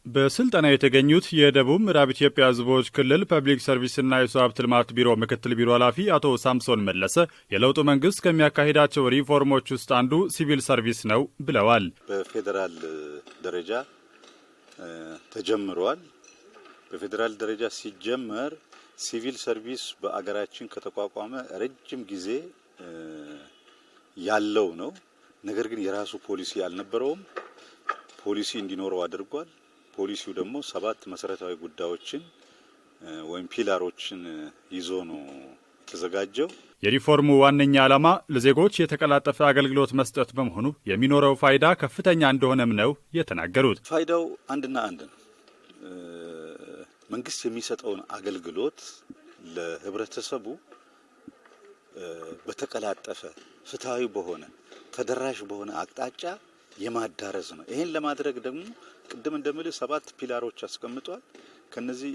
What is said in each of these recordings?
በስልጠና የተገኙት የደቡብ ምዕራብ ኢትዮጵያ ሕዝቦች ክልል ፐብሊክ ሰርቪስና የሰው ሀብት ልማት ቢሮ ምክትል ቢሮ ኃላፊ አቶ ሳምሶን መለሰ የለውጡ መንግስት ከሚያካሂዳቸው ሪፎርሞች ውስጥ አንዱ ሲቪል ሰርቪስ ነው ብለዋል። በፌዴራል ደረጃ ተጀምሯል። በፌዴራል ደረጃ ሲጀመር ሲቪል ሰርቪስ በአገራችን ከተቋቋመ ረጅም ጊዜ ያለው ነው። ነገር ግን የራሱ ፖሊሲ አልነበረውም። ፖሊሲ እንዲኖረው አድርጓል። ፖሊሲው ደግሞ 7 መሰረታዊ ጉዳዮችን ወይም ፒላሮችን ይዞ ነው የተዘጋጀው። የሪፎርሙ ዋነኛ ዓላማ ለዜጎች የተቀላጠፈ አገልግሎት መስጠት በመሆኑ የሚኖረው ፋይዳ ከፍተኛ እንደሆነም ነው የተናገሩት። ፋይዳው አንድና አንድ ነው። መንግስት የሚሰጠውን አገልግሎት ለህብረተሰቡ በተቀላጠፈ ፍትሃዊ በሆነ ተደራሽ በሆነ አቅጣጫ የማዳረስ ነው። ይሄን ለማድረግ ደግሞ ቅድም እንደምልህ 7 ፒላሮች አስቀምጧል።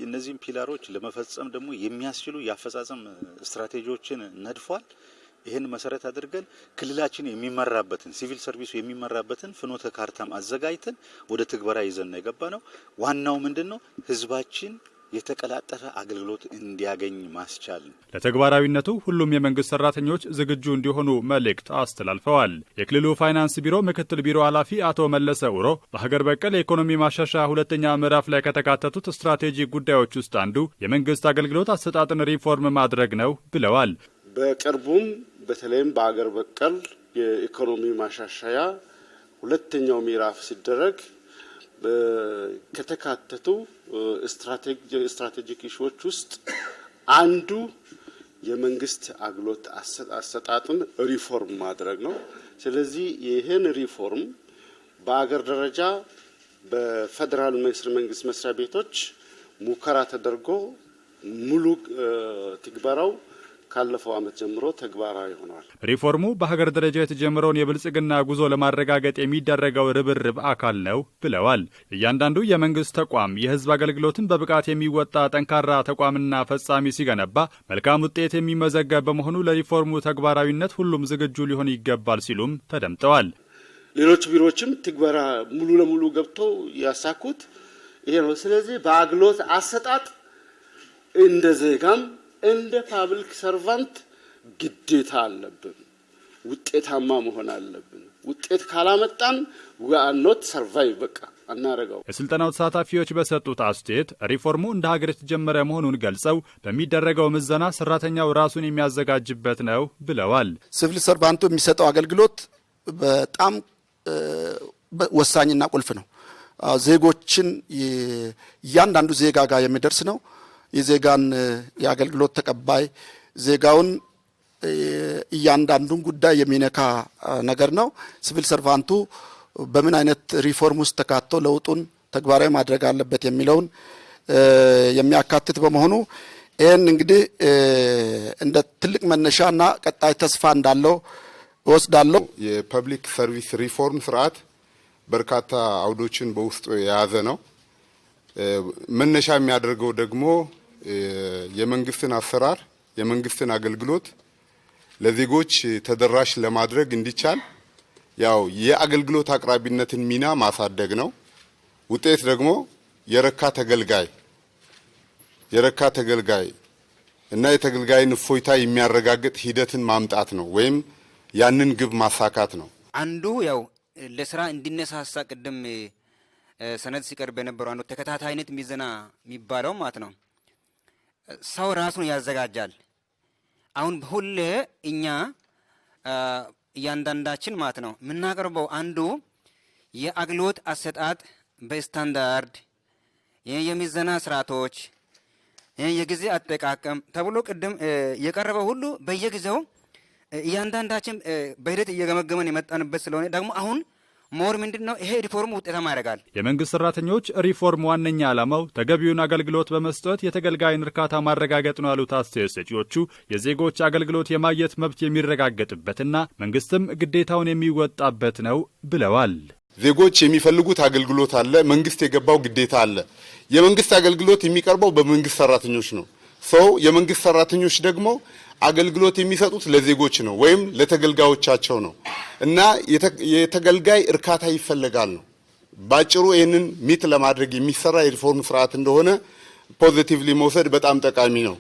እነዚህን ፒላሮች ለመፈጸም ደግሞ የሚያስችሉ የአፈጻጸም ስትራቴጂዎችን ነድፏል። ይሄን መሰረት አድርገን ክልላችን የሚመራበትን ሲቪል ሰርቪሱ የሚመራበትን ፍኖተ ካርታም አዘጋጅተን ወደ ትግበራ ይዘን ነው የገባነው። ዋናው ምንድነው? ህዝባችን የተቀላጠፈ አገልግሎት እንዲያገኝ ማስቻል ነው። ለተግባራዊነቱ ሁሉም የመንግስት ሰራተኞች ዝግጁ እንዲሆኑ መልእክት አስተላልፈዋል። የክልሉ ፋይናንስ ቢሮ ምክትል ቢሮ ኃላፊ አቶ መለሰ ኡሮ በሀገር በቀል የኢኮኖሚ ማሻሻያ ሁለተኛ ምዕራፍ ላይ ከተካተቱት ስትራቴጂ ጉዳዮች ውስጥ አንዱ የመንግስት አገልግሎት አሰጣጥን ሪፎርም ማድረግ ነው ብለዋል። በቅርቡም በተለይም በሀገር በቀል የኢኮኖሚ ማሻሻያ ሁለተኛው ምዕራፍ ሲደረግ ከተካተቱ ስትራቴጂክ ኢሹዎች ውስጥ አንዱ የመንግስት አገልግሎት አሰጣጥን ሪፎርም ማድረግ ነው። ስለዚህ ይህን ሪፎርም በአገር ደረጃ በፌደራል መንግስት መስሪያ ቤቶች ሙከራ ተደርጎ ሙሉ ትግበራው ካለፈው ዓመት ጀምሮ ተግባራዊ ሆኗል። ሪፎርሙ በሀገር ደረጃ የተጀመረውን የብልጽግና ጉዞ ለማረጋገጥ የሚደረገው ርብርብ አካል ነው ብለዋል። እያንዳንዱ የመንግስት ተቋም የህዝብ አገልግሎትን በብቃት የሚወጣ ጠንካራ ተቋምና ፈጻሚ ሲገነባ መልካም ውጤት የሚመዘገብ በመሆኑ ለሪፎርሙ ተግባራዊነት ሁሉም ዝግጁ ሊሆን ይገባል ሲሉም ተደምጠዋል። ሌሎች ቢሮዎችም ትግበራ ሙሉ ለሙሉ ገብተው ያሳኩት ይሄ ነው። ስለዚህ በአገልግሎት አሰጣጥ እንደ ዜጋም እንደ ፓብሊክ ሰርቫንት ግዴታ አለብን። ውጤታማ መሆን አለብን። ውጤት ካላመጣን we are not survive በቃ አናረጋው። የስልጠናው ተሳታፊዎች በሰጡት አስተያየት ሪፎርሙ እንደ ሀገር የተጀመረ መሆኑን ገልጸው በሚደረገው ምዘና ሰራተኛው ራሱን የሚያዘጋጅበት ነው ብለዋል። ሲቪል ሰርቫንቱ የሚሰጠው አገልግሎት በጣም ወሳኝና ቁልፍ ነው። ዜጎችን እያንዳንዱ ዜጋ ጋር የሚደርስ ነው። የዜጋን የአገልግሎት ተቀባይ ዜጋውን እያንዳንዱን ጉዳይ የሚነካ ነገር ነው። ሲቪል ሰርቫንቱ በምን አይነት ሪፎርም ውስጥ ተካቶ ለውጡን ተግባራዊ ማድረግ አለበት የሚለውን የሚያካትት በመሆኑ ይህን እንግዲህ እንደ ትልቅ መነሻና ቀጣይ ተስፋ እንዳለው ወስዳለሁ። የፐብሊክ ሰርቪስ ሪፎርም ስርዓት በርካታ አውዶችን በውስጡ የያዘ ነው። መነሻ የሚያደርገው ደግሞ የመንግስትን አሰራር የመንግስትን አገልግሎት ለዜጎች ተደራሽ ለማድረግ እንዲቻል ያው የአገልግሎት አቅራቢነትን ሚና ማሳደግ ነው። ውጤት ደግሞ የረካ ተገልጋይ እና የተገልጋይን እፎይታ የሚያረጋግጥ ሂደትን ማምጣት ነው ወይም ያንን ግብ ማሳካት ነው። አንዱ ያው ለስራ እንዲነሳሳ ቅድም ሰነድ ሲቀርብ የነበረው አንዱ ተከታታይነት ሚዘና የሚባለው ማለት ነው። ሰው ራሱን ያዘጋጃል። አሁን ሁሌ እኛ እያንዳንዳችን ማለት ነው የምናቀርበው አንዱ የአገልግሎት አሰጣጥ በስታንዳርድ የሚዘና ስርዓቶች የጊዜ አጠቃቀም ተብሎ ቅድም የቀረበው ሁሉ በየጊዜው እያንዳንዳችን በሂደት እየገመገመን የመጣንበት ስለሆነ ደግሞ አሁን ሞር ምንድነው ይሄ ሪፎርም ውጤታማ ያደርጋል። የመንግስት ሰራተኞች ሪፎርም ዋነኛ ዓላማው ተገቢውን አገልግሎት በመስጠት የተገልጋይን እርካታ ማረጋገጥ ነው ያሉት አስተያየት ሰጪዎቹ የዜጎች አገልግሎት የማግኘት መብት የሚረጋገጥበትና መንግስትም ግዴታውን የሚወጣበት ነው ብለዋል። ዜጎች የሚፈልጉት አገልግሎት አለ፣ መንግስት የገባው ግዴታ አለ። የመንግስት አገልግሎት የሚቀርበው በመንግስት ሰራተኞች ነው። የመንግስት ሰራተኞች ደግሞ አገልግሎት የሚሰጡት ለዜጎች ነው ወይም ለተገልጋዮቻቸው ነው እና የተገልጋይ እርካታ ይፈልጋል ነው ባጭሩ ይህንን ሚት ለማድረግ የሚሰራ የሪፎርም ስርዓት እንደሆነ ፖዚቲቭሊ መውሰድ በጣም ጠቃሚ ነው።